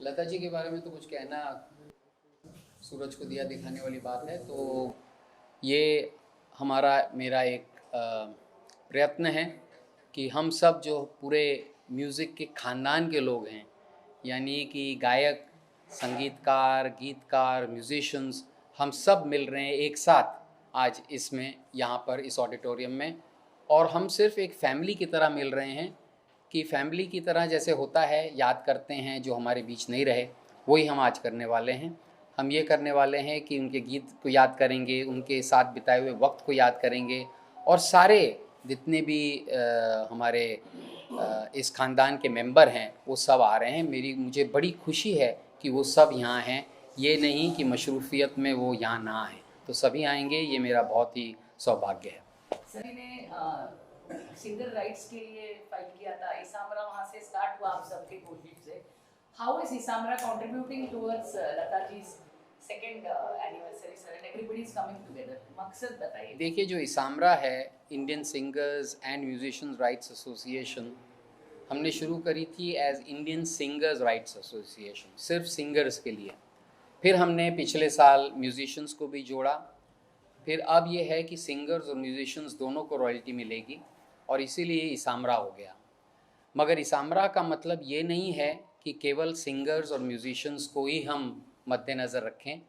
लता जी के बारे में तो कुछ कहना सूरज को दिया दिखाने वाली बात है। तो ये मेरा एक प्रयत्न है कि हम सब जो पूरे म्यूज़िक के ख़ानदान के लोग हैं, यानी कि गायक, संगीतकार, गीतकार, म्यूजिशियंस, हम सब मिल रहे हैं एक साथ आज इसमें, यहाँ पर इस ऑडिटोरियम में। और हम सिर्फ एक फैमिली की तरह मिल रहे हैं कि फैमिली की तरह जैसे होता है, याद करते हैं जो हमारे बीच नहीं रहे, वही हम आज करने वाले हैं। हम ये करने वाले हैं कि उनके गीत को याद करेंगे, उनके साथ बिताए हुए वक्त को याद करेंगे, और सारे जितने भी हमारे इस ख़ानदान के मेंबर हैं वो सब आ रहे हैं। मुझे बड़ी खुशी है कि वो सब यहाँ हैं, ये नहीं कि मशरूफ़ियत में वो यहाँ ना आएँ, तो सभी आएंगे, ये मेरा बहुत ही सौभाग्य है। सभी ने सिंगर राइट्स के लिए फाइट किया था। इसामरा वहाँ से स्टार्ट हुआ आप सबकी कोशिश से। How is ISAMRA contributing towards Lata ji second anniversary sir and everybody is coming together? मकसद बताइए। देखिए, जो इसामरा है, Indian singers and musicians rights association, हमने शुरू करी थी as Indian singers rights association, सिर्फ सिंगर्स के लिए। फिर हमने पिछले साल म्यूजिशियंस को भी जोड़ा। फिर अब ये है कि सिंगर्स और म्यूजिशियंस दोनों को रॉयल्टी मिलेगी, और इसीलिए इसामरा हो गया। मगर इसामरा का मतलब ये नहीं है कि केवल सिंगर्स और म्यूजिशियंस को ही हम मद्देनज़र रखें।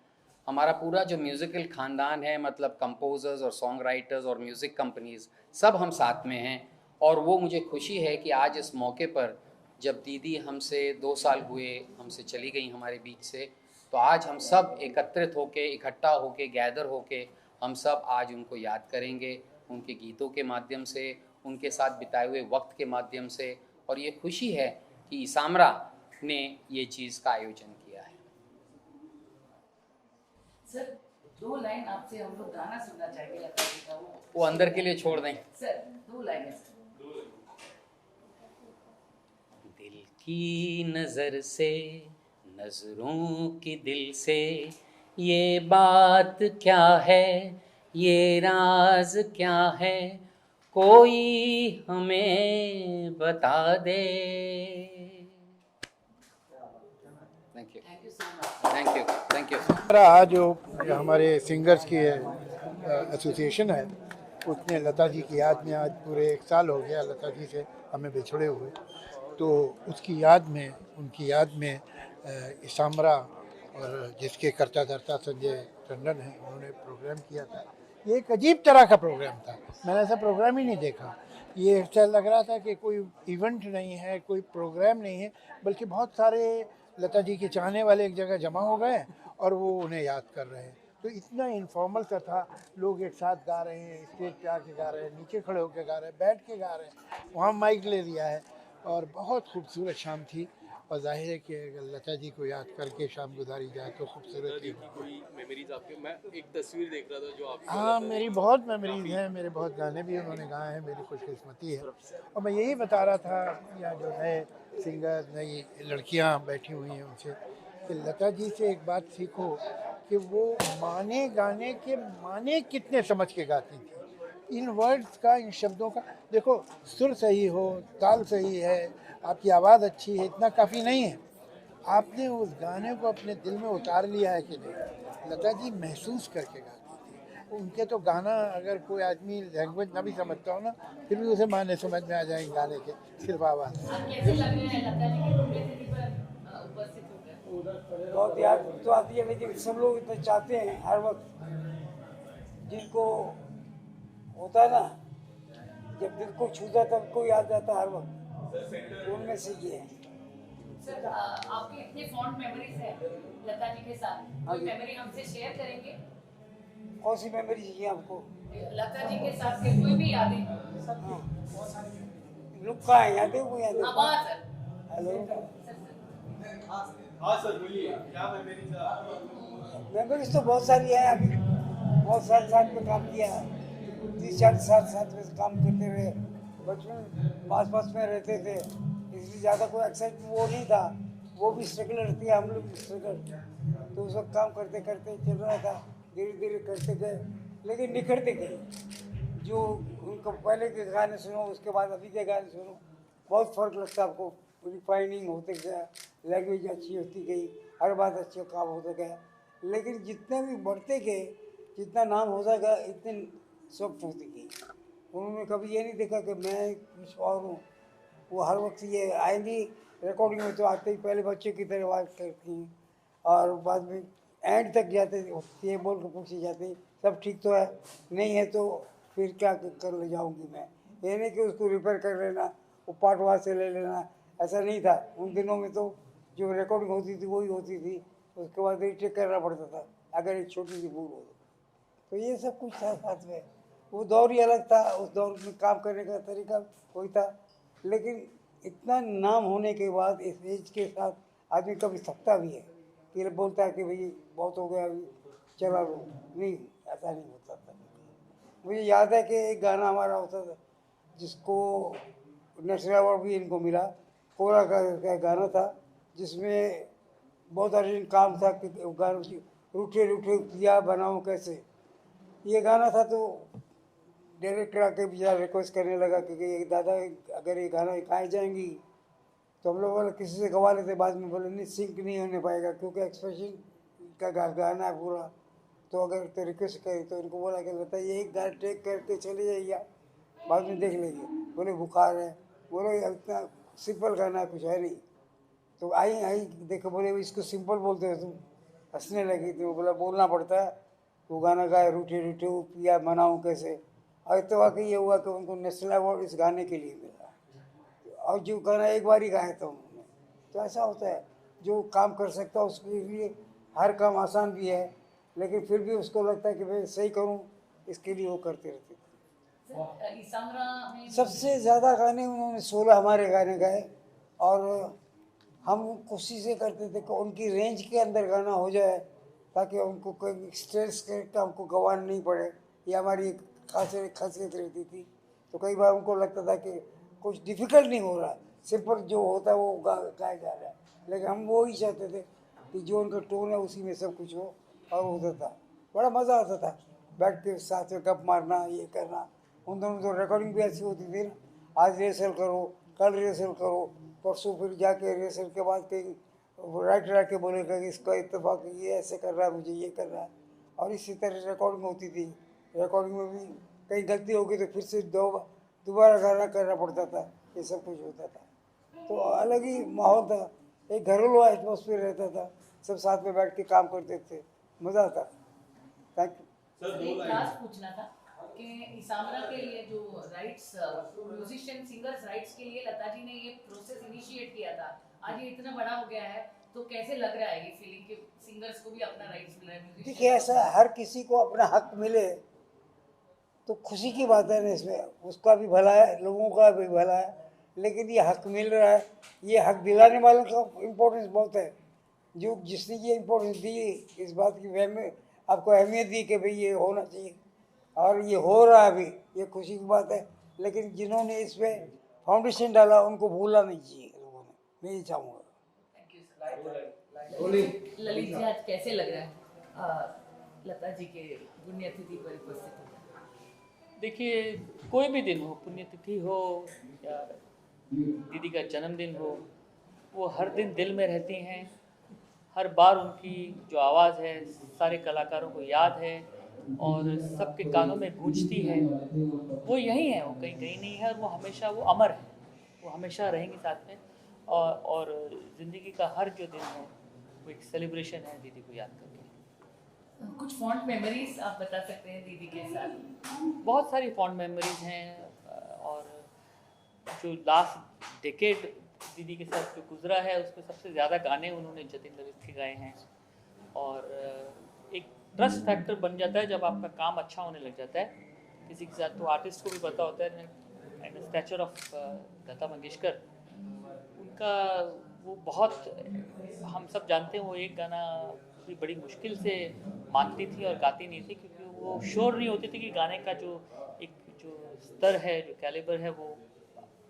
हमारा पूरा जो म्यूज़िकल ख़ानदान है, मतलब कंपोज़र्स और सॉन्ग राइटर्स और म्यूज़िक कंपनीज़, सब हम साथ में हैं। और वो मुझे खुशी है कि आज इस मौके पर, जब दीदी हमसे 2 साल हुए, हमसे चली गई हमारे बीच से, तो आज हम सब एकत्रित होके, इकट्ठा होके, गैदर होके, हम सब आज उनको याद करेंगे, उनके गीतों के माध्यम से, उनके साथ बिताए हुए वक्त के माध्यम से। और ये खुशी है कि इसामरा ने ये चीज़ का आयोजन किया है। सर, 2 लाइन आपसे हम लोग गाना सुनना चाहेंगे लता जी का। वो अंदर के लिए छोड़ दें। सर 2 लाइन है। दिल की नज़र से, नज़रों की दिल से, ये बात क्या है, ये राज क्या है, कोई हमें बता दे। Thank you, thank you so much. Thank you, thank you. हमारा जो हमारे सिंगर्स की एसोसिएशन है, उसने लता जी की याद में, आज पूरे 1 साल हो गया लता जी से हमें बिछड़े हुए, तो उसकी याद में, उनकी याद में इसामरा और जिसके कर्ता धर्ता संजय टंडन हैं, उन्होंने प्रोग्राम किया था। ये एक अजीब तरह का प्रोग्राम था, मैंने ऐसा प्रोग्राम ही नहीं देखा। ये ऐसा लग रहा था कि कोई इवेंट नहीं है, कोई प्रोग्राम नहीं है, बल्कि बहुत सारे लता जी के चाहने वाले एक जगह जमा हो गए और वो उन्हें याद कर रहे हैं। तो इतना इनफॉर्मल सा था, लोग एक साथ गा रहे हैं, स्टेज पे आके गा रहे हैं, नीचे खड़े होकर गा रहे हैं, बैठ के गा रहे हैं, वहाँ माइक ले लिया है, और बहुत खूबसूरत शाम थी। और जाहिर है कि अगर लता जी को याद करके शाम गुजारी जाए तो खूबसूरत ही होगी। कोई मेमोरीज आपके? मैं एक तस्वीर देख रहा था जो आप। हाँ, मेरी बहुत मेमोरीज हैं, मेरे बहुत गाने भी उन्होंने गाए हैं, मेरी खुशकिस्मती है। और मैं यही बता रहा था, यहाँ जो नए सिंगर, नई लड़कियाँ बैठी हुई हैं, उनसे कि लता जी से एक बात सीखो कि वो माने गाने के माने कितने समझ के गाती थी। इन वर्ड्स का, इन शब्दों का, देखो सुर सही हो, ताल सही है, आपकी आवाज़ अच्छी है, इतना काफ़ी नहीं है, आपने उस गाने को अपने दिल में उतार लिया है कि नहीं। लता जी महसूस करके गाती थी। उनके तो गाना, अगर कोई आदमी लैंग्वेज ना भी समझता हो ना, फिर भी उसे माने समझ में आ जाएंगे गाने के, सिर्फ आवाज़। कैसे लग रहे हैं लता जी की पुण्यतिथि पर उपस्थित होकर? बहुत याद तो आती है, लेकिन सब लोग इतना चाहते हैं हर वक्त, जिनको होता है ना, जब दिल को छूता तब उनको याद आता है हर वक्त, उनमें से ये है। सर, आपकी इतनी फॉन्ड मेमोरीज है लता जी के साथ, कोई मेमोरी हमसे शेयर करेंगे? कौन सी मेमोरी चाहिए आपको? लता जी के साथ के कोई भी यादें? हाँ, लोग कहाँ है? याद है वो? याद है? आवाज सर। हेलो, हाँ सर बोलिए, क्या मेमोरीज? मेमोरीज तो बहुत सारी है। अभी बहुत साल साथ में काम किया है, 30-40 साल साथ में काम करते हुए, बचपन पास में रहते थे, इसलिए ज़्यादा कोई एक्साइट वो नहीं था। वो भी स्ट्रगलर थी, हम लोग भी स्ट्रगल, तो उस वक्त काम करते करते चल रहा था, धीरे धीरे करते गए, लेकिन निखरते गए। जो उनको पहले के गाने सुनो, उसके बाद अभी के गाने सुनो, बहुत फ़र्क लगता है आपको रिफाइनिंग होते गया, लैंग्वेज अच्छी होती गई, हर बात अच्छा काम होता गया। लेकिन जितने भी बढ़ते गए, जितना नाम होता गया, इतने सॉफ्ट होती गई। उन्होंने कभी ये नहीं देखा कि मैं कुछ और हूँ। वो हर वक्त ये आएंगी रिकॉर्डिंग में, तो आते ही पहले बच्चे की तरह बात करती हैं और बाद में एंड तक जाते ये बोल के पूछे जाते सब ठीक तो है, नहीं है तो फिर क्या कर ले जाऊंगी मैं। ये नहीं कि उसको रिपेयर कर लेना, वो पार्ट वहाँ से ले लेना, ऐसा नहीं था। उन दिनों में तो जो रिकॉर्डिंग होती थी वही होती थी, उसके बाद रीटेक करना पड़ता था अगर एक छोटी सी भूल हो तो ये सब कुछ था साथ में। वो दौर ही अलग था, उस दौर में काम करने का तरीका कोई था। लेकिन इतना नाम होने के बाद इस एज के साथ आदमी कभी थकता भी है कि बोलता है कि भाई बहुत हो गया, अभी चला लो, नहीं, ऐसा नहीं होता था। मुझे याद है कि एक गाना हमारा होता था जिसको नेशनल अवार्ड भी इनको मिला, कोरा का गाना था जिसमें बहुत अर्जेंट काम था कि गाना रूठे रूठे पिया बनाऊँ कैसे, ये गाना था। तो डायरेक्टर आके बेचारा रिक्वेस्ट करने लगा कि दादा अगर ये गाना गाए जाएंगी तो हम लोग बोले किसी से गवा लेते, बाद में बोले नहीं सिंक नहीं होने पाएगा क्योंकि एक्सप्रेशन का गाना है पूरा, तो अगर तो रिक्वेस्ट करे तो उनको बोला कि बताइए एक गाना टेक करके चले जाइए, बाद में देख लेंगे। बोले बुखार है, बोले इतना सिंपल गाना है, कुछ है नहीं। तो आई देखो, बोले इसको सिंपल बोलते हो तुम, हंसने लगी। तो बोला बोलना पड़ता है, वो गाना गाए रूठे रूठे वो पिया मनाऊँ कैसे। और तो वाकई ये हुआ कि उनको नेशनल अवार्ड इस गाने के लिए मिला, और जो गाना एक बार ही गाया था उन्होंने। तो ऐसा होता है, जो काम कर सकता है उसके लिए हर काम आसान भी है, लेकिन फिर भी उसको लगता है कि मैं सही करूं, इसके लिए वो करते रहते थे। इसामरा में सबसे ज़्यादा गाने उन्होंने 16 हमारे गाने गाए, और हम कोशिश ये करते थे कि उनकी रेंज के अंदर गाना हो जाए ताकि उनको कोई स्ट्रेस का हमको गंवाना नहीं पड़े। ये हमारी एक खासियत रहती थी। तो कई बार उनको लगता था कि कुछ डिफ़िकल्ट नहीं हो रहा, सिंपल जो होता है वो गाया जा रहा है, लेकिन हम वो ही चाहते थे कि जो उनका टोन है उसी में सब कुछ हो, और होता था। बड़ा मज़ा आता था बैठ के साथ में गप मारना, ये करना। उन दोनों तो रिकॉर्डिंग भी ऐसी होती थी ना, आज रिहर्सल करो, कल रिहर्सल करो, परसों फिर जाके रिहर्सल के बाद कहीं राइटर आके बोलेगा कि इसका इत्तेफाक ये ऐसे कर रहा है, मुझे ये कर रहा है, और इसी तरह रिकॉर्डिंग होती थी। रिकॉर्डिंग में भी कहीं गलती हो गई तो फिर से दोबारा गाना करना पड़ता था, ये सब कुछ होता था। तो अलग ही माहौल था, एक घरेलू एटमॉस्फेयर रहता था, सब साथ में बैठ के काम करते थे, मज़ा आता। Thank you. एक लास्ट पूछना था कि इसामरा के लिए जो राइट्स म्यूजिशियन सिंगर्स राइट्स के लिए लता जी ने ये प्रोसेस इनिशिएट किया था, आज ये इतना बड़ा हो गया है, तो कैसे लग रहा है ये फीलिंग कि सिंगर्स को भी अपना राइट्स मिल रहा है? देखिए, ऐसा हर किसी को अपना हक मिले तो खुशी की बात है ना, इसमें उसका भी भला है, लोगों का भी भला है। लेकिन ये हक मिल रहा है, ये हक दिलाने वालों का इम्पोर्टेंस बहुत है। जो जिसने ये इम्पोर्टेंस दी, इस बात की आपको अहमियत दी कि भाई ये होना चाहिए, और ये हो रहा है अभी, ये खुशी की बात है। लेकिन जिन्होंने इस पर फाउंडेशन डाला उनको भूलना नहीं चाहिए लोगों ने, मैं ये चाहूँगा। Thank you. ललित जी, आज कैसे लग रहा है लता जी के पुण्यतिथि पर उपस्थित होकर? देखिए, कोई भी दिन हो, पुण्यतिथि हो या दीदी का जन्मदिन हो, वो हर दिन दिल में रहती हैं। हर बार उनकी जो आवाज़ है सारे कलाकारों को याद है और सबके कानों में गूंजती है। वो यही है, वो कहीं कहीं नहीं है, और वो हमेशा वो अमर है, वो हमेशा रहेंगी साथ में। और ज़िंदगी का हर जो दिन है वो एक सेलिब्रेशन है दीदी को याद करके। कुछ फॉन्ड मेमोरीज आप बता सकते हैं दीदी के साथ? बहुत सारी फॉन्ड मेमोरीज हैं, और जो लास्ट डेकेड दीदी के साथ जो गुजरा है उसमें सबसे ज़्यादा गाने उन्होंने जतिन ललित के गाए हैं। और एक ट्रस्ट फैक्टर बन जाता है जब आपका काम अच्छा होने लग जाता है किसी के साथ। तो आर्टिस्ट को भी पता होता है, and stature of Lata Mangeshkar, उनका वो बहुत, हम सब जानते हैं, वो एक गाना भी बड़ी मुश्किल से मानती थी और गाती नहीं थी, क्योंकि वो श्योर नहीं होती थी कि गाने का जो स्तर है, जो कैलिबर है, वो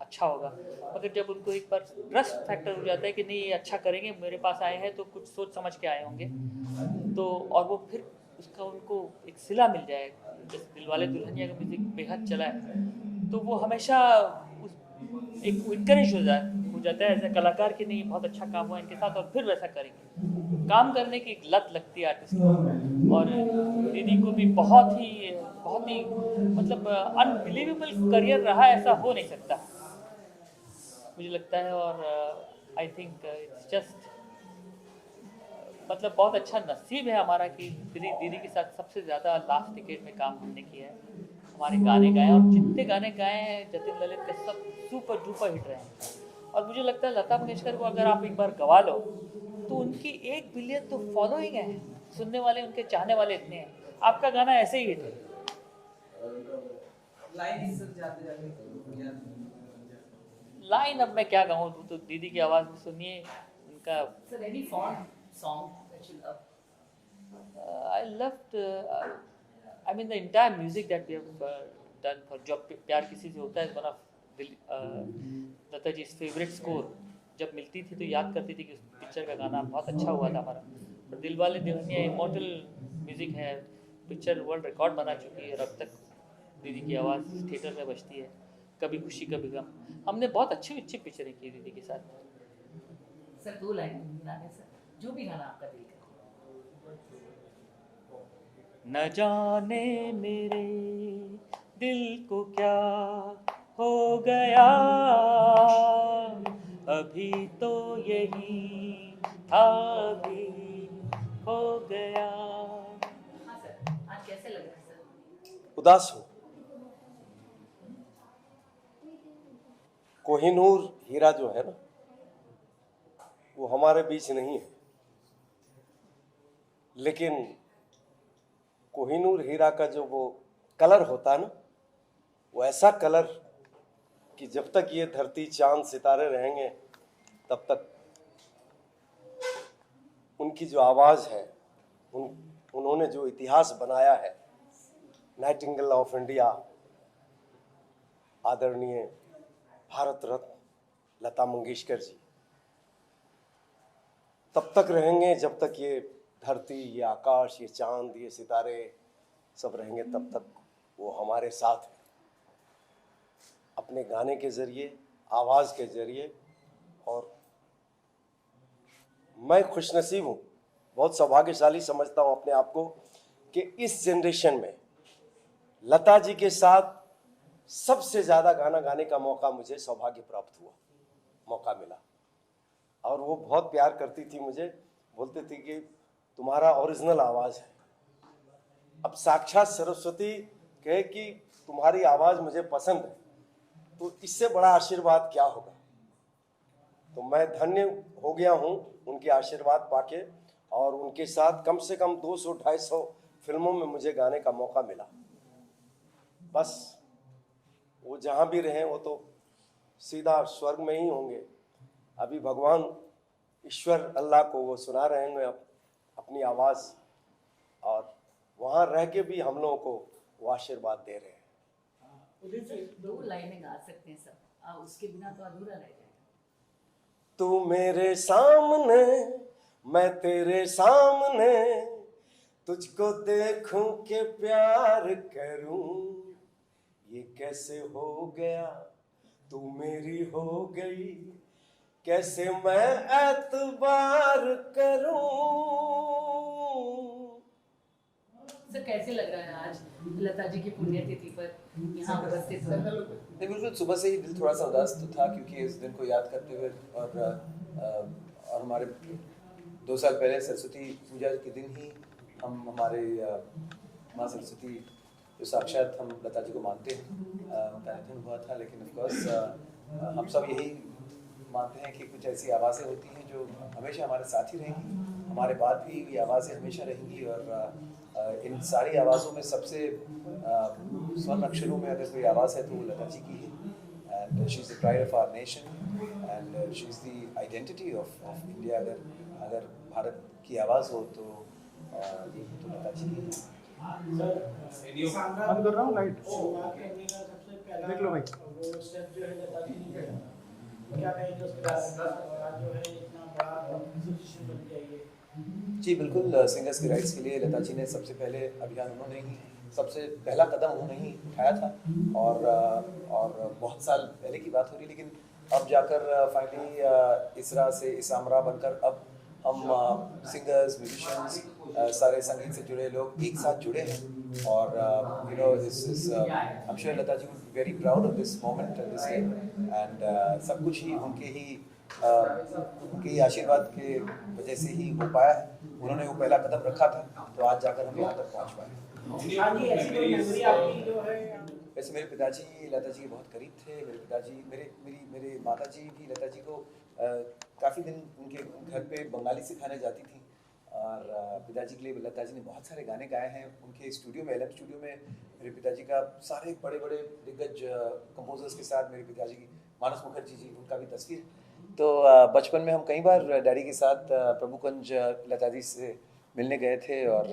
अच्छा होगा। मगर जब उनको एक बार ट्रस्ट फैक्टर हो जाता है कि नहीं ये अच्छा करेंगे, मेरे पास आए हैं तो कुछ सोच समझ के आए होंगे, तो और वो फिर उसका उनको एक सिला मिल जाए। जैसे दिलवाले दुल्हनिया का म्यूजिक बेहद चला है, तो वो हमेशा एक इनकरेज हो जाता है ऐसे कलाकार की नहीं बहुत अच्छा काम हुआ इनके साथ और फिर वैसा करेंगे। काम करने की एक लत लगती है आर्टिस्ट को। और दीदी को भी बहुत ही मतलब अनबिलीवेबल करियर रहा, ऐसा हो नहीं सकता मुझे लगता है। और आई थिंक इट्स जस्ट मतलब बहुत अच्छा नसीब है हमारा कि दीदी के साथ सबसे ज़्यादा लास्ट डिकेड में काम हमने किया है। हमारे गाने गाए और जितने गाने गाए हैं जतिन ललित के सब सुपर डुपर हिट रहे हैं। और मुझे लगता है लता मंगेशकर को अगर आप एक बार गवा लो तो उनकी 1 बिलियन तो फॉलोइंग है, सुनने वाले उनके चाहने वाले इतने हैं। आपका गाना ऐसे ही हिट है। लाइन अब मैं क्या गाऊँ, तो दीदी की आवाज़ में सुनिए उनका। Sir, any fond song that you love? I loved I mean the entire music that we have done for जो प्यार किसी से होता है, one of Lata ji favourite score. जब मिलती थी तो याद करती थी कि उस पिक्चर का गाना बहुत अच्छा हुआ था हमारा। और दिलवाले दुल्हनिया इमॉर्टल म्यूजिक है, पिक्चर वर्ल्ड रिकॉर्ड बना चुकी है और अब तक दीदी की आवाज़ थिएटर में बजती है। कभी खुशी कभी गम, हमने बहुत अच्छी पिक्चरें की दीदी के साथ। सर 2 लाइन गाने सर, जो भी गाना आपका दिल करे। न जाने मेरे दिल को क्या हो गया, अभी तो यही था भी हो गया। हाँ सर, आज कैसे लग रहा है सर? उदास हूँ। कोहिनूर हीरा जो है ना, वो हमारे बीच नहीं है, लेकिन कोहिनूर हीरा का जो वो कलर होता है ना, वो ऐसा कलर कि जब तक ये धरती चांद सितारे रहेंगे तब तक उनकी जो आवाज़ है, उन्होंने जो इतिहास बनाया है, नाइटिंगेल ऑफ इंडिया, आदरणीय भारत रत्न लता मंगेशकर जी, तब तक रहेंगे जब तक ये धरती, ये आकाश, ये चांद, ये सितारे सब रहेंगे, तब तक वो हमारे साथ हैं। अपने गाने के ज़रिए, आवाज़ के ज़रिए। और मैं खुशनसीब हूँ, बहुत सौभाग्यशाली समझता हूँ अपने आप को कि इस जनरेशन में लता जी के साथ सबसे ज़्यादा गाना गाने का मौका मुझे सौभाग्य प्राप्त हुआ, मौका मिला। और वो बहुत प्यार करती थी मुझे, बोलती थी कि तुम्हारा ओरिजिनल आवाज़ है। अब साक्षात सरस्वती कहे कि तुम्हारी आवाज़ मुझे पसंद है, तो इससे बड़ा आशीर्वाद क्या होगा। तो मैं धन्य हो गया हूँ उनके आशीर्वाद पाके, और उनके साथ कम से कम 200-250 फिल्मों में मुझे गाने का मौका मिला। बस वो जहाँ भी रहें वो तो सीधा स्वर्ग में ही होंगे। अभी भगवान ईश्वर अल्लाह को वो सुना रहे हैं अपनी आवाज़, और वहाँ रह के भी हम लोगों को वो आशीर्वाद दे रहे हैं। 2 लाइनें गा सकते हैं सर, उसके बिना तो अधूरा रह जाएगा। तू मेरे सामने, मैं तेरे सामने, तुझको देखूं के प्यार करूं, ये कैसे हो गया, तू मेरी हो गई, कैसे मैं एतबार करूं। सर कैसे लग रहा है आज लता जी की पुण्यतिथि पर यहाँ उपस्थित होना? नहीं, बिल्कुल सुबह से ही दिल थोड़ा सा उदास तो था, क्योंकि इस दिन को याद करते हुए और हमारे 2 साल पहले सरस्वती पूजा के दिन ही हम हमारे माँ सरस्वती जो साक्षात हम लता जी को मानते हैं, उनका निधन हुआ था। लेकिन ऑफकोर्स हम सब यही मानते हैं कि कुछ ऐसी आवाज़ें होती हैं जो हमेशा हमारे साथ ही रहेंगी, हमारे बाद भी ये आवाज़ें हमेशा रहेंगी। और इन सारी आवाज़ों में सबसे स्वर्ण अक्षरों में अगर कोई आवाज़ है तो वो लता जी की है। And she is the pride of our nation and she is the identity of India. अगर भारत की आवाज़ हो तो लता जी की है। बंद कर रहा हूँ लाइट, देख लो भाई। वो स्टेप जो है लता जी ने किया, क्या कहेंगे उसके बाद जो है इतना बड़ा एसोसिएशन बन गया ये? जी बिल्कुल, सिंगर्स के राइट्स के लिए लता जी ने सबसे पहले अभियान उन्होंने ही, सबसे पहला कदम उन्होंने ही उठाया था। और बहुत साल पहले की बात हो रही, लेकिन अब जाकर फाइनली इसरा से इसामरा बनकर अब हम सिंगर्स, म्यूजिशियंस, सारे संगीत से जुड़े लोग एक साथ जुड़े हैं और you know this is I am sure Lata ji would be very proud of this moment and this day and सब कुछ ही उनके ही आशीर्वाद के वजह से ही हो पाया है। उन्होंने वो पहला कदम रखा था तो आज जाकर हम यहाँ तक पहुँच पाए। वैसे मेरे पिताजी लता जी के बहुत करीब थे। मेरे पिताजी मेरे माता जी भी लता जी को काफ़ी दिन उनके घर पे बंगाली सिखाने जाती थी और पिताजी के लिए लता जी ने बहुत सारे गाने गाए हैं। उनके स्टूडियो में LM स्टूडियो में मेरे पिताजी का सारे बड़े बड़े दिग्गज कंपोजर्स के साथ मेरे पिताजी की मानस मुखर्जी जी उनका भी तस्वीर। तो बचपन में हम कई बार डैडी के साथ प्रभुकुंज लता जी से मिलने गए थे और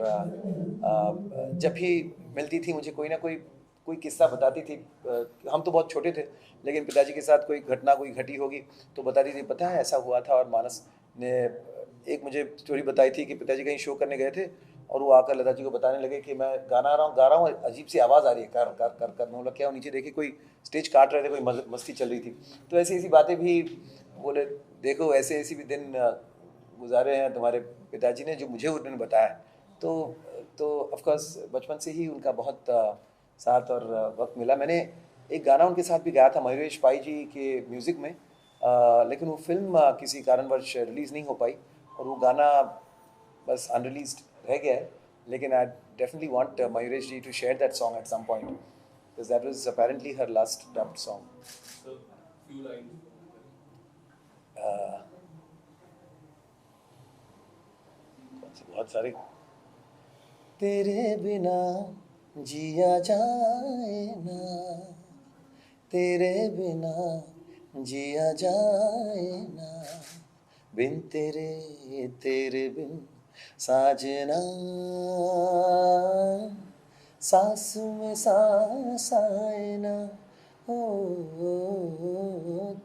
जब भी मिलती थी मुझे कोई किस्सा बताती थी। हम तो बहुत छोटे थे लेकिन पिताजी के साथ कोई घटना कोई घटी होगी तो बताती थी, पता है ऐसा हुआ था। और मानस ने एक मुझे स्टोरी बताई थी कि पिताजी कहीं शो करने गए थे और वो आकर लता जी को बताने लगे कि मैं गा रहा हूँ अजीब सी आवाज़ आ रही है कर कर कर कर। मैं क्या नीचे देखी कोई स्टेज काट रहे थे, कोई मस्ती चल रही थी। तो ऐसी बातें भी बोले, देखो ऐसे भी दिन गुजारे हैं तुम्हारे पिताजी ने जो मुझे उन्होंने बताया। तो ऑफकोर्स बचपन से ही उनका बहुत साथ और वक्त मिला। मैंने एक गाना उनके साथ भी गाया था मयूरेश पाई जी के म्यूज़िक में, लेकिन वो फिल्म किसी कारणवश रिलीज़ नहीं हो पाई और वो गाना बस अनरिलीज्ड रह गया है। लेकिन I definitely want Mayuresh ji to share that song at some point because that was apparently her last dubbed song. बहुत सारे। तेरे बिना जिया जाए ना, तेरे बिना जिया जाए ना, बिन तेरे बिन साजना, सांस में सांस आए ना, ओ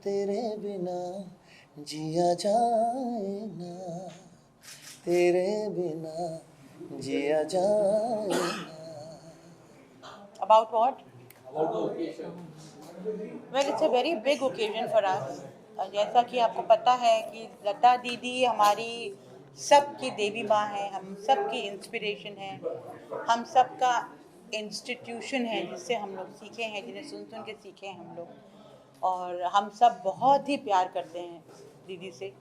तेरे बिना जिया जाए ना, तेरे बिना जिया जाए ना। About what? About the occasion. Well, it's a very big occasion for us. जैसा कि आपको पता है कि लता दीदी हमारी सबकी देवी माँ है, हम सबकी इंस्पिरेशन है, हम सबका इंस्टीट्यूशन है जिससे हम लोग सीखे हैं, जिन्हें सुन के सीखे हैं हम लोग। और हम सब बहुत ही प्यार करते हैं दीदी से।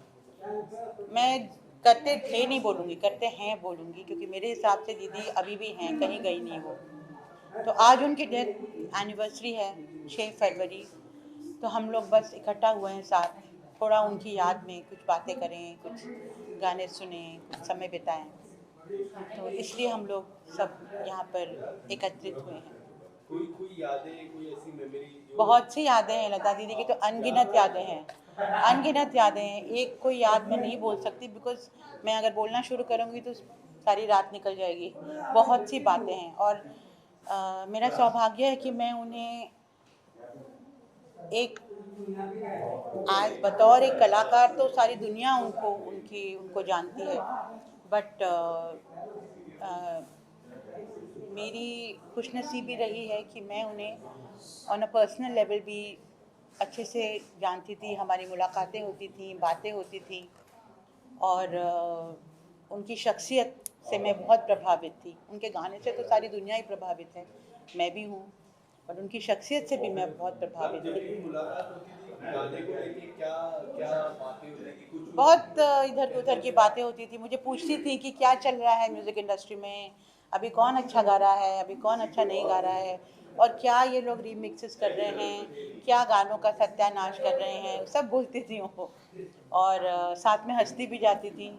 मैं करते थे नहीं बोलूँगी, करते हैं बोलूँगी, क्योंकि मेरे हिसाब से दीदी अभी भी हैं, कहीं गई नहीं वो। तो आज उनकी डेथ एनिवर्सरी है 6 फरवरी, तो हम लोग बस इकट्ठा हुए हैं साथ, थोड़ा उनकी याद में कुछ बातें करें, कुछ गाने सुने, कुछ समय बिताएं। तो इसलिए हम लोग सब यहाँ पर एकत्रित हुए हैं। कोई यादें, कोई ऐसी मेमोरी? बहुत सी यादें हैं लता दीदी की, तो अनगिनत यादें हैं, अनगिनत यादें हैं। एक कोई याद मैं नहीं बोल सकती बिकॉज मैं अगर बोलना शुरू करूँगी तो सारी रात निकल जाएगी। बहुत सी बातें हैं और मेरा सौभाग्य है कि मैं उन्हें एक आज बतौर एक कलाकार तो सारी दुनिया उनको जानती है, बट मेरी खुशनसीबी रही है कि मैं उन्हें ऑन अ पर्सनल लेवल भी अच्छे से जानती थी। हमारी मुलाकातें होती थी, बातें होती थी और उनकी शख्सियत से मैं बहुत प्रभावित थी। उनके गाने से तो सारी दुनिया ही प्रभावित है, मैं भी हूँ, और उनकी शख्सियत से भी मैं बहुत प्रभावित थी। बहुत इधर उधर की बातें होती थी। मुझे पूछती थी कि क्या चल रहा है म्यूज़िक इंडस्ट्री में, अभी कौन अच्छा गा रहा है, अभी कौन अच्छा नहीं गा रहा है, और क्या ये लोग रीमिक्सेस कर रहे हैं, क्या गानों का सत्यानाश कर रहे हैं, सब बोलती थी वो। और साथ में हंसती भी जाती थी।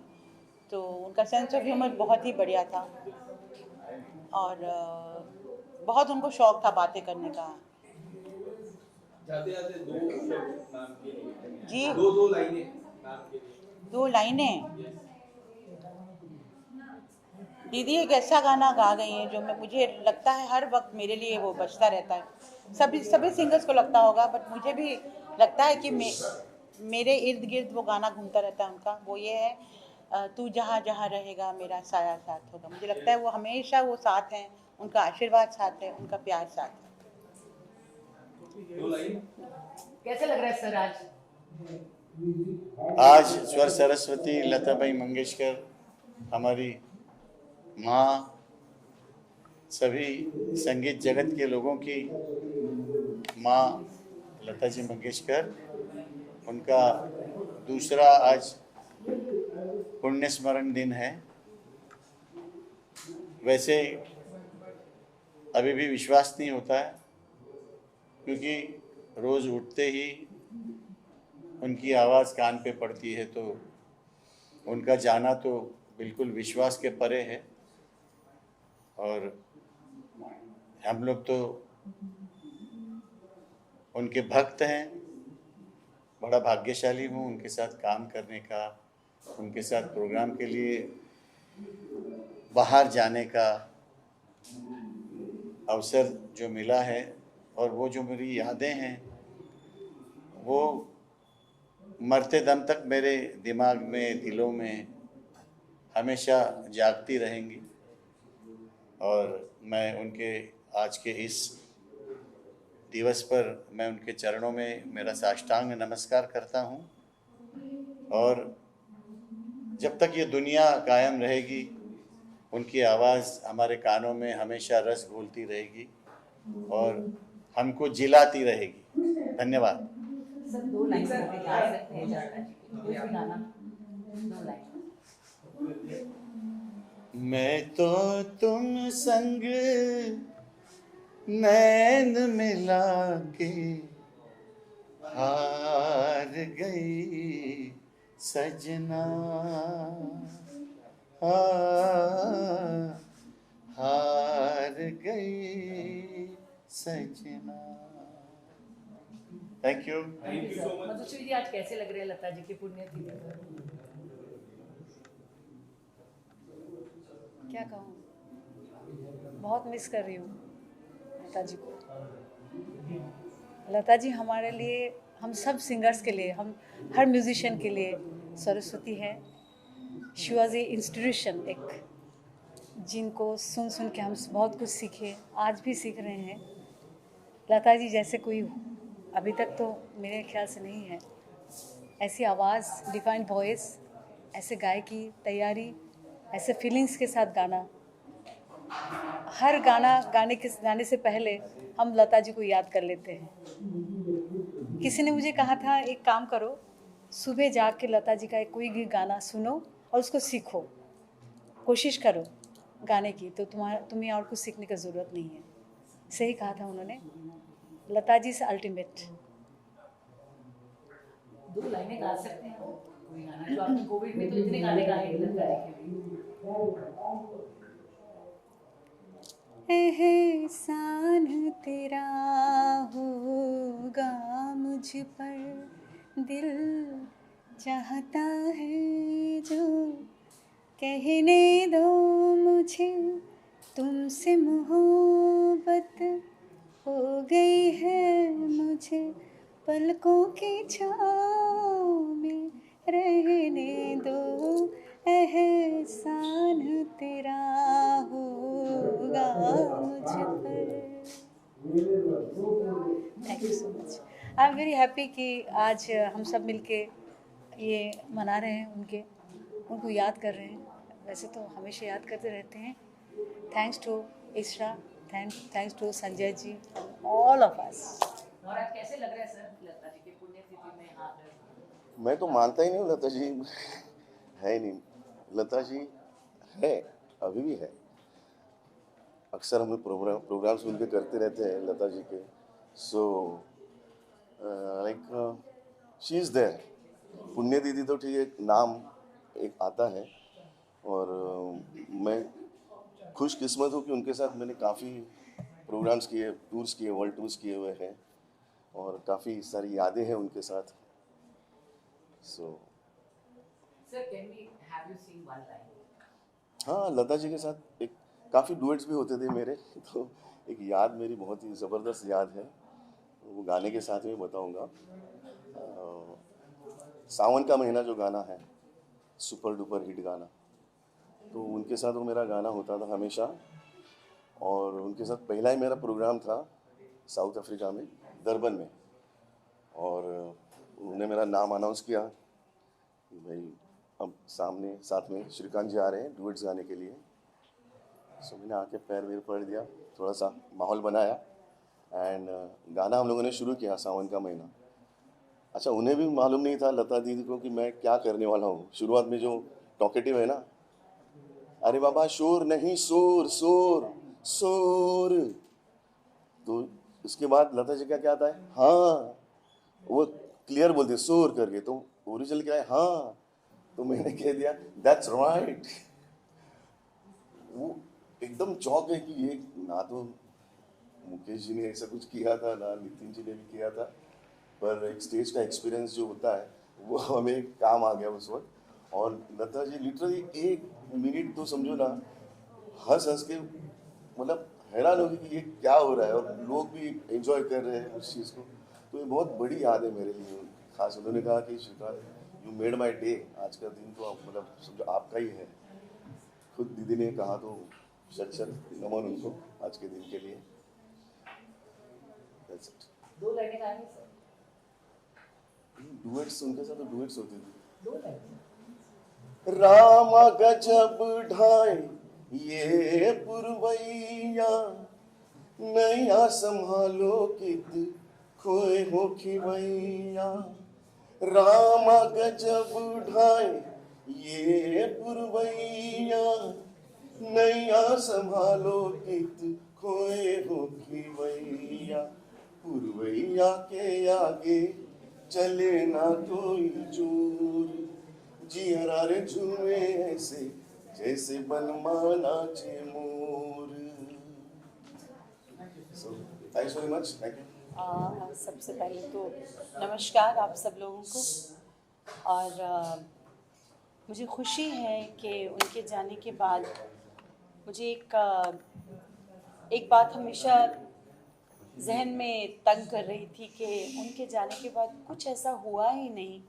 तो उनका सेंस ऑफ ह्यूमर बहुत ही बढ़िया था और बहुत उनको शौक था बातें करने का। जाते जाते दो शब्द नाम के लिए जी, दो लाइनें नाम के लिए। 2 लाइनें। दीदी एक ऐसा गाना गा गई हैं जो मुझे लगता है हर वक्त मेरे लिए वो बजता रहता है। सभी सिंगर्स को लगता होगा, बट मुझे भी लगता है कि मेरे इर्द गिर्द वो गाना घूमता रहता है उनका। वो ये है, तू जहाँ जहाँ रहेगा मेरा साया साथ होगा। मुझे लगता है वो हमेशा वो साथ हैं, उनका आशीर्वाद साथ है, उनका प्यार साथ है। कैसे लग रहा है सर आज आज स्वर सरस्वती लताबाई मंगेशकर हमारी माँ, सभी संगीत जगत के लोगों की माँ लता जी मंगेशकर, उनका दूसरा आज पुण्य स्मरण दिन है। वैसे अभी भी विश्वास नहीं होता है, क्योंकि रोज़ उठते ही उनकी आवाज़ कान पे पड़ती है, तो उनका जाना तो बिल्कुल विश्वास के परे है। और हम लोग तो उनके भक्त हैं। बड़ा भाग्यशाली हूँ उनके साथ काम करने का, उनके साथ प्रोग्राम के लिए बाहर जाने का अवसर जो मिला है। और वो जो मेरी यादें हैं वो मरते दम तक मेरे दिमाग में, दिलों में हमेशा जागती रहेंगी। और मैं उनके आज के इस दिवस पर मैं उनके चरणों में मेरा साष्टांग नमस्कार करता हूँ। और जब तक ये दुनिया कायम रहेगी, उनकी आवाज़ हमारे कानों में हमेशा रस घोलती रहेगी और हमको जिलाती रहेगी। धन्यवाद। सर 2 लाइन गा सकते हैं जाटा जी के कोई भी गाना 2 लाइन। मैं तो तुम संग नैन मिला के हार गई सजना, हार गई सजना। Thank you. Thank you so much. Madhushree ji आज कैसे लग रहे हैं लता जी की पुण्यतिथि पर? क्या कहूँ, बहुत मिस कर रही हूँ लता जी को। लता जी हमारे लिए, हम सब सिंगर्स के लिए, हम हर म्यूजिशियन के लिए सरस्वती है। शी वॉज ए इंस्टीट्यूशन, एक जिनको सुन सुन के हम बहुत कुछ सीखे, आज भी सीख रहे हैं। लता जी जैसे कोई अभी तक तो मेरे ख्याल से नहीं है। ऐसी आवाज़, डिफाइंड वॉइस, ऐसे गायकी तैयारी, ऐसे फीलिंग्स के साथ गाना। हर गाना गाने से पहले हम लता जी को याद कर लेते हैं। किसी ने मुझे कहा था, एक काम करो, सुबह जाग के लता जी का कोई भी गाना सुनो और उसको सीखो, कोशिश करो गाने की, तो तुम्हें और कुछ सीखने की ज़रूरत नहीं है। सही कहा था उन्होंने। लता जी से अल्टीमेट। 2 लाइनें गा सकते हैं कोई गाना जो आपने कोविड में तो इतने गाने गाए हैं लता जी के लिए। एहसान तेरा होगा मुझ पर, दिल चाहता है जो कहने दो मुझे, तुमसे मोहब्बत हो गई है मुझे, पलकों की छाँव में रहने दो, एहसान तेरा होगा मुझ पर। Thank you so much. I am very happy कि आज हम सब मिलके ये मना रहे हैं, उनको याद कर रहे हैं। वैसे तो हमेशा याद करते रहते हैं। Thanks to ISRA, thanks to Sanjay ji, all of us. और आज कैसे लग रहा है सर लता जी की पुण्यतिथि में आकर? मैं तो मानता ही नहीं हूँ लता जी है ही नहीं। लता जी है, अभी भी है। अक्सर हम प्रोग्राम सुन के करते रहते हैं लता जी के। So like she is there. पुण्य दीदी तो ठीक है, नाम एक आता है। और मैं खुशकिस्मत हूँ कि उनके साथ मैंने काफ़ी प्रोग्राम्स किए, टूर्स किए, वर्ल्ड टूर्स किए हुए हैं और काफ़ी सारी यादें हैं उनके साथ। So sir can we have you sing one line? हाँ, लता जी के साथ एक काफ़ी डुएट्स भी होते थे मेरे। तो एक याद मेरी बहुत ही ज़बरदस्त याद है, वो गाने के साथ में बताऊंगा। सावन का महीना जो गाना है, सुपर डुपर हिट गाना, तो उनके साथ वो मेरा गाना होता था हमेशा। और उनके साथ पहला ही मेरा प्रोग्राम था साउथ अफ्रीका में, डरबन में। और उन्होंने मेरा नाम अनाउंस किया कि भाई अब सामने साथ में श्रीकांत जी आ रहे हैं डुएट्स गाने के लिए। सो मैंने आके पैर वैर पड़ दिया, थोड़ा सा माहौल बनाया एंड गाना हम लोगों ने शुरू किया सावन का महीना। अच्छा, उन्हें भी मालूम नहीं था लता दीदी को कि मैं क्या करने वाला हूँ। शुरुआत में जो टॉकेटिव है ना, अरे बाबा शोर नहीं शोर शोर शोर, तो उसके बाद लता जी का क्या आता है, हाँ, वो क्लियर बोलते शोर करके, तो ओरिजिनल क्या है, हाँ, तो मैंने कह दिया दैट्स राइट। वो एकदम चौंक है कि ये ना तो मुकेश जी ने ऐसा कुछ किया था ना नितिन जी ने भी किया था, पर एक स्टेज का एक्सपीरियंस जो होता है वो हमें काम आ गया उस वक्त। और लता जी लिटरली 1 मिनट तो समझो ना हंस के मतलब हैरान हो गई कि ये क्या हो रहा है, और लोग भी एंजॉय कर रहे हैं उस चीज़ को। तो ये बहुत बड़ी याद है मेरे लिए। खास उन्होंने कहा कि Shrikant you made my day, आज का दिन तो मतलब समझो आपका ही है। खुद दीदी ने कहा तो शत नमन उनको आज के दिन के लिए। That's it. 2 लाइनें गाएंगे सर? डुएट्स उनके साथ तो डुएट्स होती थी। 2 लाइनें। रामा गजब ढाए ये पुरवैया, नैया संभालो कित खोए हो खिवैया। रामा गजब ढाए ये पुरवैया, नैया संभालो कित खोए हो खिवैया। पुरवैया के आगे चले ना कोई जोर, जियरा रे झूमे ऐसे जैसे बनमाना नाचे मोर। So, thanks very much. Thank you. सबसे पहले तो नमस्कार आप सब लोगों को। और मुझे खुशी है कि उनके जाने के बाद मुझे एक बात हमेशा जहन में तंग कर रही थी कि उनके जाने के बाद कुछ ऐसा हुआ ही नहीं,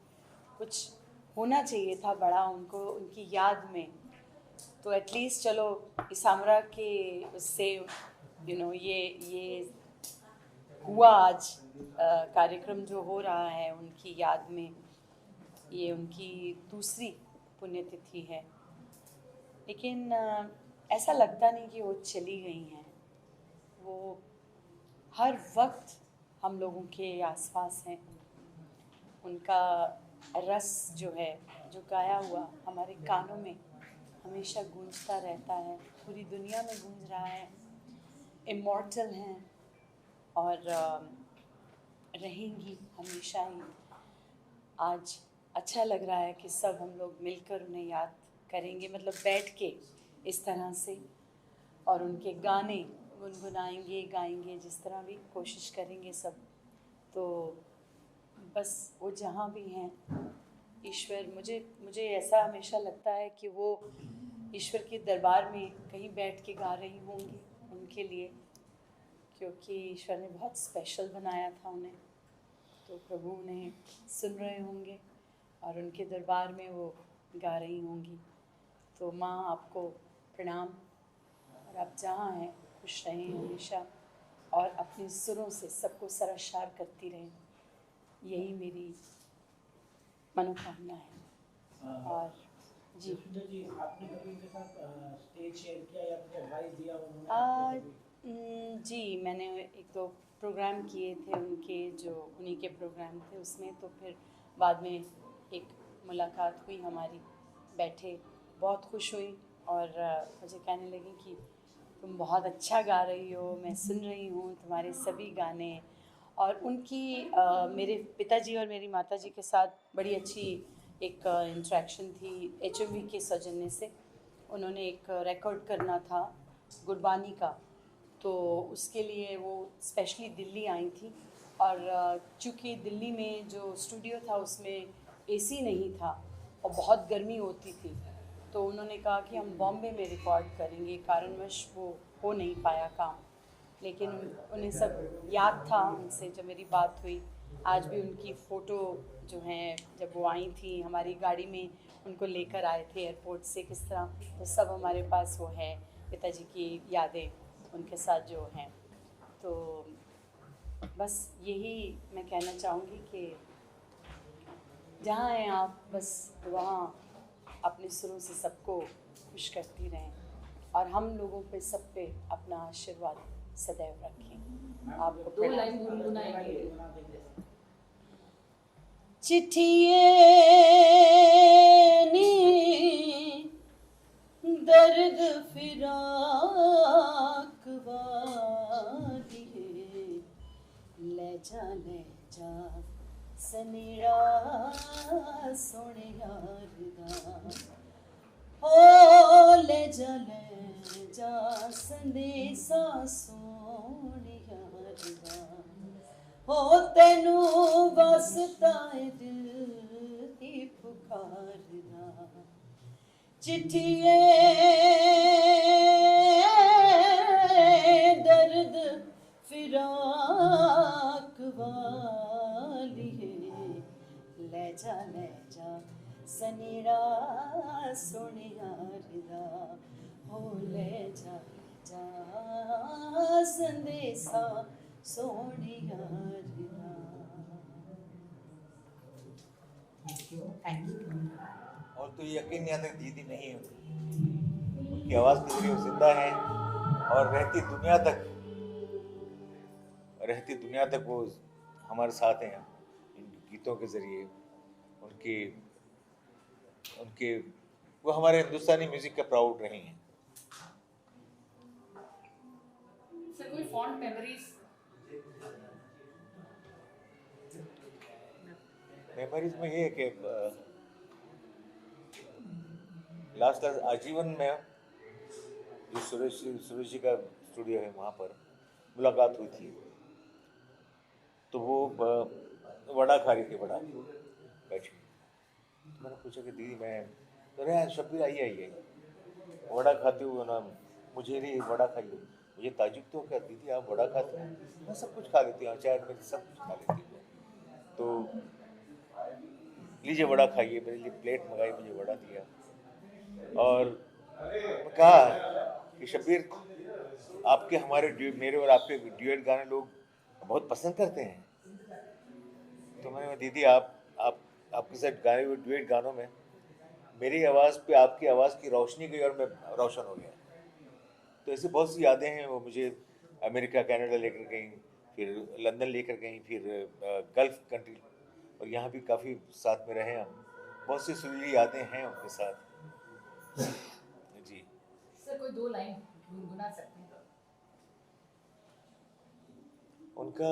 कुछ होना चाहिए था बड़ा उनको उनकी याद में। तो एटलीस्ट चलो इसामरा के उससे ये हुआ आज कार्यक्रम जो हो रहा है उनकी याद में, ये उनकी दूसरी पुण्यतिथि है। लेकिन ऐसा लगता नहीं कि वो चली गई हैं, वो हर वक्त हम लोगों के आसपास हैं। उनका रस जो है, जो गाया हुआ हमारे कानों में हमेशा गूंजता रहता है, पूरी दुनिया में गूंज रहा है। इमॉर्टल हैं और रहेंगी हमेशा ही। आज अच्छा लग रहा है कि सब हम लोग मिलकर उन्हें याद करेंगे, मतलब बैठ के इस तरह से, और उनके गाने गुनगुनाएंगे, गाएंगे, जिस तरह भी कोशिश करेंगे सब। तो बस वो जहाँ भी हैं, ईश्वर, मुझे ऐसा हमेशा लगता है कि वो ईश्वर के दरबार में कहीं बैठ के गा रही होंगी उनके लिए, क्योंकि ईश्वर ने बहुत स्पेशल बनाया था उन्हें। तो प्रभु उन्हें सुन रहे होंगे और उनके दरबार में वो गा रही होंगी। तो माँ आपको प्रणाम, और आप जहाँ हैं खुश रहें हमेशा, और अपने सुरों से सबको सरशार करती रहें, यही मेरी मनोकामना है। और जी आपने कभी उनके साथ स्टेज शेयर किया या कुछ एडवाइस दिया उन्होंने? जी मैंने 1-2 प्रोग्राम किए थे उनके, जो उन्हीं के प्रोग्राम थे उसमें। तो फिर बाद में एक मुलाकात हुई हमारी, बैठे, बहुत खुश हुई और मुझे कहने लगी कि तुम बहुत अच्छा गा रही हो, मैं सुन रही हूँ तुम्हारे सभी गाने। और उनकी मेरे पिताजी और मेरी माताजी के साथ बड़ी अच्छी एक इंटरेक्शन थी HMV के सौजन्य से। उन्होंने एक रिकॉर्ड करना था गुरबानी का, तो उसके लिए वो स्पेशली दिल्ली आई थी। और चूँकि दिल्ली में जो स्टूडियो था उसमें AC नहीं था और बहुत गर्मी होती थी, तो उन्होंने कहा कि हम बॉम्बे में रिकॉर्ड करेंगे। कारणवश वो हो नहीं पाया काम, लेकिन उन्हें सब याद था उनसे जब मेरी बात हुई। आज भी उनकी फ़ोटो जो हैं, जब वो आई थी हमारी गाड़ी में, उनको लेकर आए थे एयरपोर्ट से, किस तरह, तो सब हमारे पास वो है, पिताजी की यादें उनके साथ जो हैं। तो बस यही मैं कहना चाहूँगी कि जहाँ हैं आप बस वहाँ अपने सुरों से सबको खुश करती रहें और हम लोगों पे सब पे अपना आशीर्वाद सदैव रखें। आपको दो लाइन गुनगुनाएंगे। चिट्ठिए नी दर्द फिराक वाली ले जा सनेड़ा सोने यार दा हो ले जा संदेसा सोने यार दा हो तेनू वास्ता दिल दी पुकार दा चिट्ठिए दर्द फिराक वाली ले जा सनेड़ा सोने यार दा हो ले जा संदेसा सोने यार दा। और तो यकीन नहीं आता दीदी नहीं है, उनकी आवाज़ के जरिए वो जिंदा है और रहती दुनिया तक वो हमारे साथ हैं। इन गीतों के जरिए उनके वो हमारे हिंदुस्तानी म्यूजिक का प्राउड रही हैं। सर कोई फॉन्ड मेमोरीज में ये है कि लास्ट आजीवन में जो सुरेश जी का स्टूडियो है वहाँ पर मुलाकात हुई थी, तो वो वड़ा खा रही थी, वड़ा बैठी। तो मैंने पूछा कि दीदी मैं तो अरे शब्बीर आइए वड़ा खाते हुए ना, मुझे नहीं वड़ा खाइए। मुझे ताजुब तो क्या दीदी आप वड़ा खाते हैं? मैं सब कुछ खा लेती हूँ, चाय में सब कुछ खा लेती हूँ। तो लीजिए वड़ा खाइए, मेरे लिए प्लेट मंगाई, मुझे वड़ा दिया और कहा कि शब्बीर आपके मेरे और आपके ड्यूएट गाने लोग बहुत पसंद करते हैं। तो मैंने दीदी आपके साथ गाए हुए ड्यूएट गानों में मेरी आवाज़ पे आपकी आवाज़ की रोशनी गई और मैं रोशन हो गया। तो ऐसी बहुत सी यादें हैं, वो मुझे अमेरिका कनाडा लेकर गई, फिर लंदन लेकर गई, फिर गल्फ कंट्री, और यहाँ भी काफ़ी साथ में रहे हम। बहुत सी सुरीली यादें हैं उनके साथ जी। सर कोई दो लाइन गुनगुना सकते हैं? उनका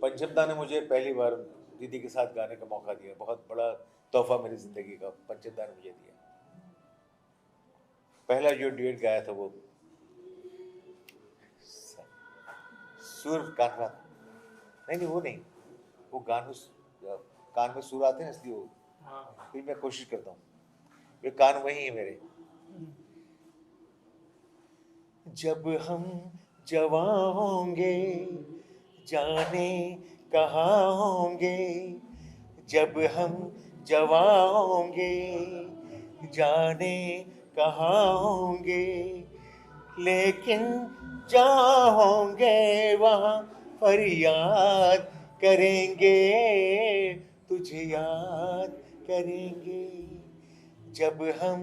पंचमदा ने मुझे पहली बार दीदी के साथ गाने का मौका दिया, बहुत बड़ा तोहफा मेरी ज़िंदगी का पंचमदा ने मुझे दिया। पहला जो ड्यूएट गाया था वो सुर कान नहीं वो नहीं, वो गानों कान में सुर आते हैं इसलिए वो फिर मैं कोशिश करता हूँ, वे कान वही है मेरे। जब हम जवां होंगे जाने कहाँ होंगे, जब हम जवां होंगे जाने कहाँ होंगे, लेकिन जहाँ होंगे वहाँ फरियाद करेंगे, तुझे याद करेंगे जब हम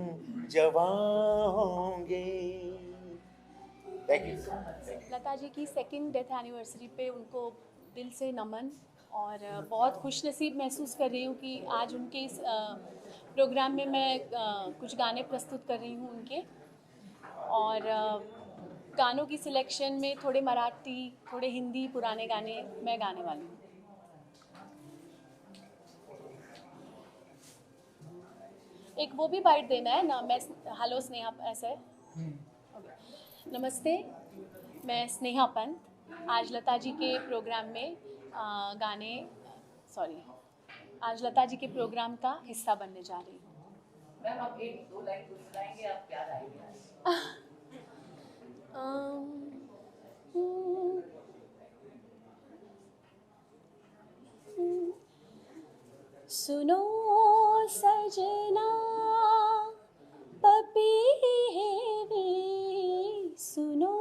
जवां होंगे। Thank you. लता जी की सेकंड डेथ एनिवर्सरी पे उनको दिल से नमन, और बहुत खुश नसीब महसूस कर रही हूँ कि आज उनके इस प्रोग्राम में मैं कुछ गाने प्रस्तुत कर रही हूँ उनके, और गानों की सिलेक्शन में थोड़े मराठी, थोड़े हिंदी पुराने गाने मैं गाने वाली हूँ। एक वो भी बाइट देना है ना, मैं हेलो स्नेहा ऐसा है। नमस्ते, मैं स्नेहा पंत आज लता जी के प्रोग्राम में आज लता जी के प्रोग्राम का हिस्सा बनने जा रही हूँ। मैम आप एक दो लाइन गुनगुनाएंगे, आप प्यार आएंगे। सुनो सजना पपीहेरी, सुनो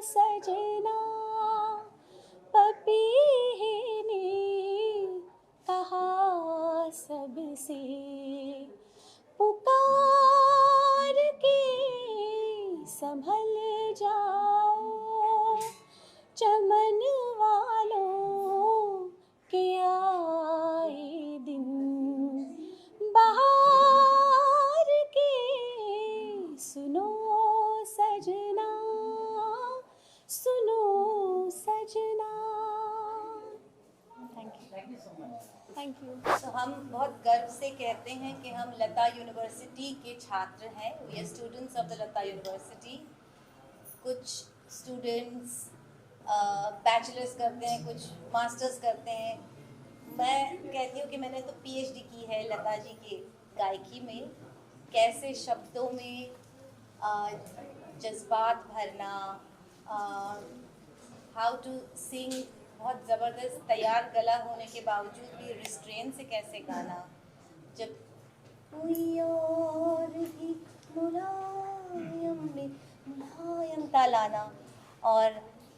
सजना पपीहेरी, कहा सब थैंक यू। तो हम बहुत गर्व से कहते हैं कि हम लता यूनिवर्सिटी के छात्र हैं। We are students of the Lata University. कुछ स्टूडेंट्स बैचलर्स करते हैं, कुछ मास्टर्स करते हैं। मैं कहती हूँ कि मैंने तो पीएचडी की है लता जी की गायकी में। कैसे शब्दों में जज्बात भरना, हाउ टू सिंग, बहुत ज़बरदस्त तैयार गला होने के बावजूद भी रिस्ट्रेन से कैसे गाना, जब कोई और भी मुलायम में मुलायम तालाना, और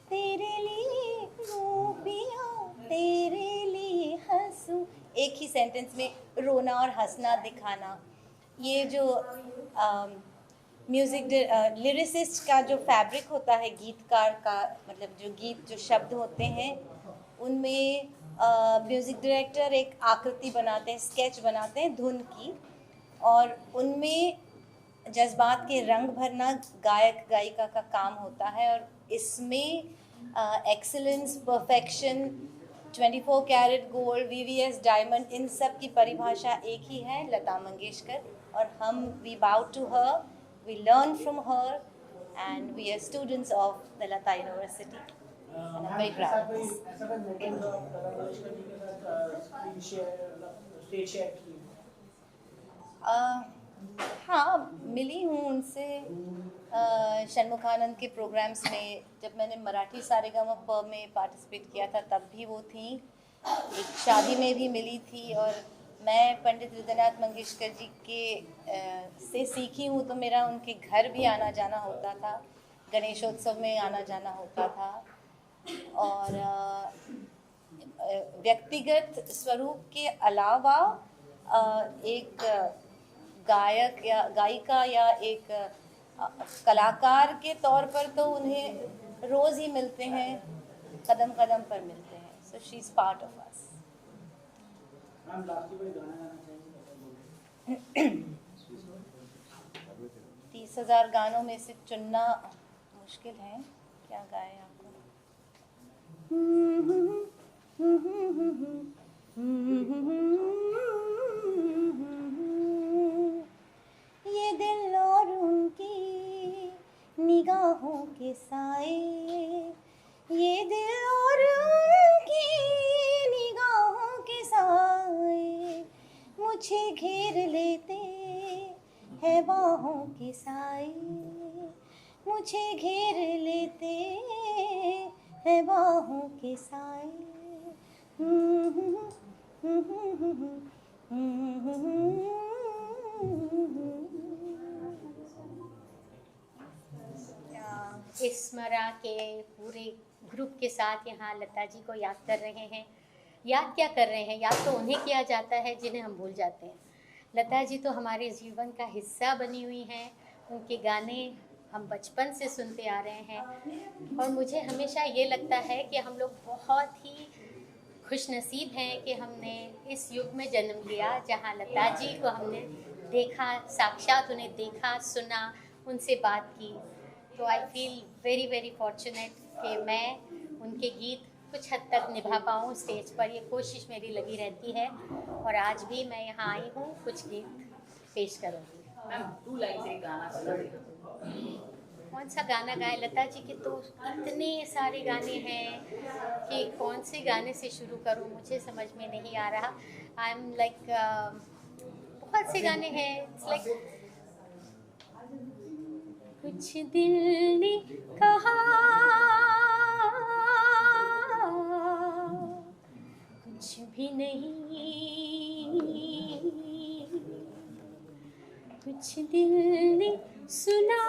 तेरे लिए रो पिया तेरे लिए हंसूं, एक ही सेंटेंस में रोना और हंसना दिखाना। ये जो म्यूज़िक लिरिसिस्ट का जो फैब्रिक होता है, गीतकार का मतलब जो गीत जो शब्द होते हैं उनमें म्यूज़िक डायरेक्टर एक आकृति बनाते हैं, स्केच बनाते हैं धुन की, और उनमें जज्बात के रंग भरना गायक गायिका का काम होता है। और इसमें excellence, perfection, 24 carat gold, VVS diamond, इन सब की परिभाषा एक ही है, लता मंगेशकर। और हम we bow to her, we learn from her, and we are students of the Lata University. And I'm very proud of this. ऐसा कोई मोमेंट हो लता मंगेशकर जी के साथ स्क्रीन शेयर, स्टेज शेयर की? हाँ, मिली हूँ उनसे षणमुखानंद के प्रोग्राम्स में। जब मैंने मराठी सारेगामा में पार्टिसिपेट किया था तब भी वो थी, एक शादी में भी मिली थी। और मैं पंडित हृदयनाथ मंगेशकर जी के से सीखी हूँ, तो मेरा उनके घर भी आना जाना होता था, गणेशोत्सव में आना जाना होता था। और व्यक्तिगत स्वरूप के अलावा एक गायक या गायिका या एक कलाकार के तौर पर तो उन्हें रोज़ ही मिलते हैं, कदम कदम पर मिलते हैं। So she is part of us. Ma'am last कोई गाना गाना चाहेंगे? 30,000 गानों में से चुनना मुश्किल है, क्या गाए आपको? ये दिल और उनकी निगाहों के साए, ये दिल और उनकी निगाहों के साए मुझे घेर लेते हैं बाहों के साए, मुझे घेर लेते हैं बाहों के साए। इस्मरा के पूरे ग्रुप के साथ यहाँ लता जी को याद कर रहे हैं। याद क्या कर रहे हैं, याद तो उन्हें किया जाता है जिन्हें हम भूल जाते हैं। लता जी तो हमारे जीवन का हिस्सा बनी हुई हैं। उनके गाने हम बचपन से सुनते आ रहे हैं और मुझे हमेशा ये लगता है कि हम लोग बहुत ही खुशनसीब हैं कि हमने इस युग में जन्म लिया जहाँ लता जी को हमने देखा, साक्षात उन्हें देखा, सुना, उनसे बात की। तो I feel very very fortunate कि मैं उनके गीत कुछ हद तक निभा पाऊँ स्टेज पर। ये कोशिश मेरी लगी रहती है और आज भी मैं यहाँ आई हूँ कुछ गीत पेश करूँगी। मैम 2 लाइन से गाना सुना देना। कौन सा गाना गाए? लता जी के तो इतने सारे गाने हैं कि कौन से गाने से शुरू करूँ, मुझे समझ में नहीं आ रहा। आई एम लाइक बहुत से गाने हैं। इट्स लाइक कुछ दिल ने कहा, कुछ भी नहीं, कुछ दिल ने सुना,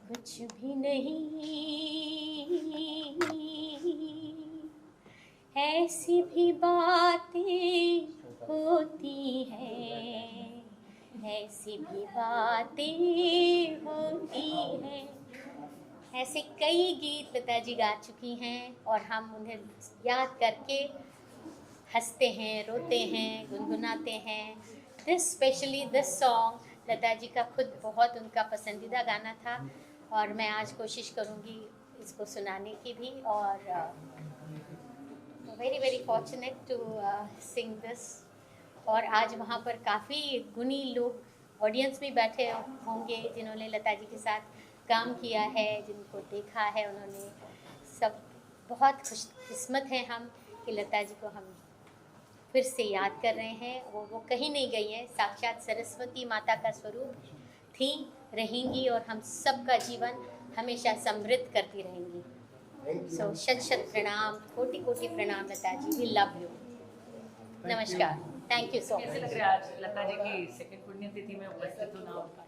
कुछ भी नहीं। ऐसी भी बातें होती हैं, ऐसी भी बातें होती हैं। ऐसे कई गीत लता जी गा चुकी हैं और हम उन्हें याद करके हंसते हैं, रोते हैं, गुनगुनाते हैं। दिस स्पेशली दिस सॉन्ग लता जी का खुद बहुत उनका पसंदीदा गाना था और मैं आज कोशिश करूँगी इसको सुनाने की भी, और very very fortunate to sing this. और आज वहाँ पर काफ़ी गुणी लोग ऑडियंस में बैठे होंगे जिन्होंने लता जी के साथ काम किया है, जिनको देखा है उन्होंने। सब बहुत खुशकिस्मत हैं हम कि लता जी को हम फिर से याद कर रहे हैं। वो कहीं नहीं गई हैं, साक्षात सरस्वती माता का स्वरूप थी, रहेंगी, और हम सबका जीवन हमेशा समृद्ध करती रहेंगी। सो शत शत प्रणाम, कोटि कोटि प्रणाम Lata ji, we love you. नमस्कार, थैंक यू सो कैसे मच। लग रहा है आज लता जी की सेकंड पुण्यतिथि में उपस्थित होना आपका?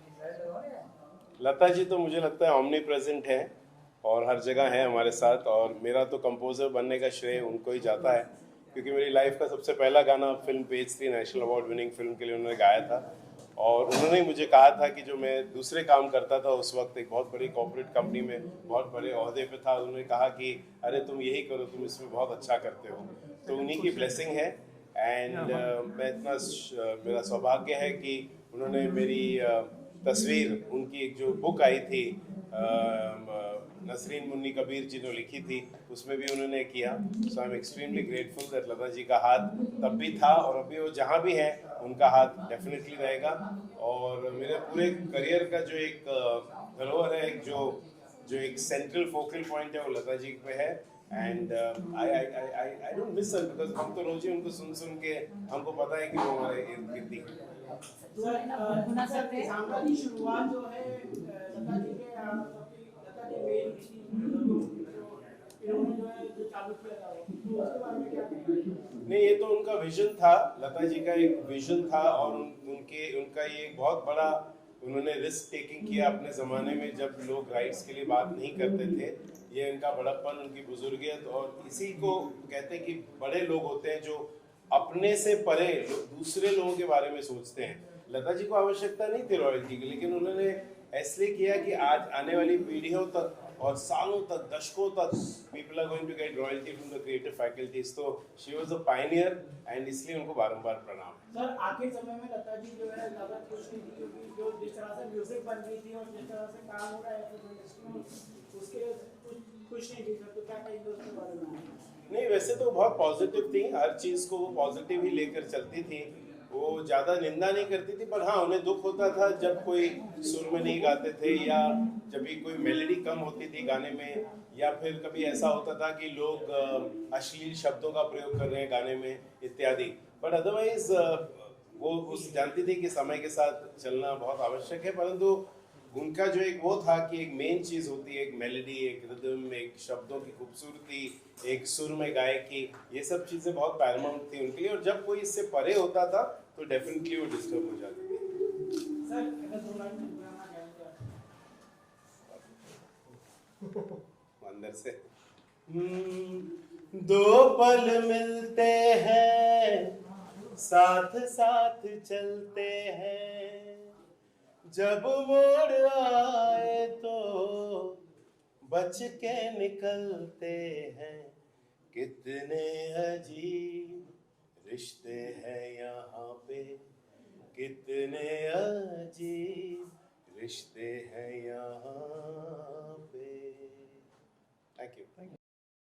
लता जी तो मुझे लगता है ऑमनी प्रेजेंट है और हर जगह है हमारे साथ, और मेरा तो कंपोजर बनने का श्रेय उनको ही जाता है, क्योंकि मेरी लाइफ का सबसे पहला गाना फिल्म पेज थी, नेशनल अवार्ड विनिंग फिल्म के लिए उन्होंने गाया था। और उन्होंने मुझे कहा था कि जो मैं दूसरे काम करता था उस वक्त एक बहुत बड़ी कॉर्पोरेट कंपनी में बहुत बड़े ओहदे पे था, उन्होंने कहा कि अरे तुम यही करो, तुम इसमें बहुत अच्छा करते हो। तो उन्हीं की ब्लेसिंग है। एंड मैं इतना मेरा सौभाग्य है कि उन्होंने मेरी तस्वीर, उनकी एक जो बुक आई थी नसरीन मुन्नी कबीर जी ने लिखी थी, उसमें भी उन्होंने किया। So I am extremely grateful that Lata ji का हाथ तब भी था और अभी वो जहाँ भी है उनका हाथ डेफिनेटली रहेगा। और मेरे पूरे करियर का जो एक धरोहर है, जो एक सेंट्रल फोकल पॉइंट है, वो लता जी पे है। And I don't miss her, because हम तो रोज ही उनको सुन के हमको पता है कि वो हमारे इर्द गिर्द ही है। सांबरा की शुरुआत जो है लता जी के लता जी मेल की इन्होंने जो चालू किया था, तो उसके बारे में क्या कहेंगे? नहीं, ये तो उनका विजन था, लता जी का एक विजन था, और उनका ये एक बहुत बड़ा उन्होंने रिस्क टेकिंग किया अपने ज़माने में जब लोग राइट्स के लिए बात नहीं करते थे। ये उनका बड़प्पन, उनकी बुजुर्गियत, और इसी को कहते हैं कि बड़े लोग होते हैं जो अपने से परे दूसरे लोगों के बारे में सोचते हैं। लता जी को आवश्यकता नहीं थी रॉयल्टी की, लेकिन उन्होंने इसलिए किया कि आज आने वाली पीढ़ियों तक और सालों तक, दशकों तक people are going to get royalty from the creative faculties. तो she was a pioneer, and इसलिए उनको बारंबार प्रणाम। सर, आखिर समय में लता जी जो है ज़्यादा खुश नहीं थी, क्योंकि जो जिस तरह से म्यूजिक बन रही थी और जिस तरह से काम हो रहा है इंडस्ट्री में, उसके खुश नहीं थी। सर, तो क्या कहेंगे उसके बारे में? नहीं, वैसे तो बहुत पॉजिटिव थी, हर चीज़ को वो पॉजिटिव ही लेकर चलती थी, वो ज़्यादा निंदा नहीं करती थी। पर हाँ, उन्हें दुख होता था जब कोई सुर में नहीं गाते थे, या जब भी कोई मेलोडी कम होती थी गाने में, या फिर कभी ऐसा होता था कि लोग अश्लील शब्दों का प्रयोग कर रहे हैं गाने में इत्यादि। बट अदरवाइज वो जानती थी कि समय के साथ चलना बहुत आवश्यक है। परंतु उनका जो एक वो था कि एक मेन चीज़ होती है, एक मेलोडी, एक रिदम, एक शब्दों की खूबसूरती, एक सुर में गायकी, ये सब चीज़ें बहुत पैरामाउंट थी उनके लिए। और जब कोई इससे परे होता था तो डेफिनेटली वो डिस्टर्ब हो जाती थी। सर, दो लाइन गुनगुनाना चाहेंगे अंदर से? दो पल मिलते हैं, साथ साथ चलते हैं, जब मोड़ आए तो बच के निकलते हैं। कितने अजीब रिश्ते हैं यहाँ पे, कितने अजीब रिश्ते हैं यहाँ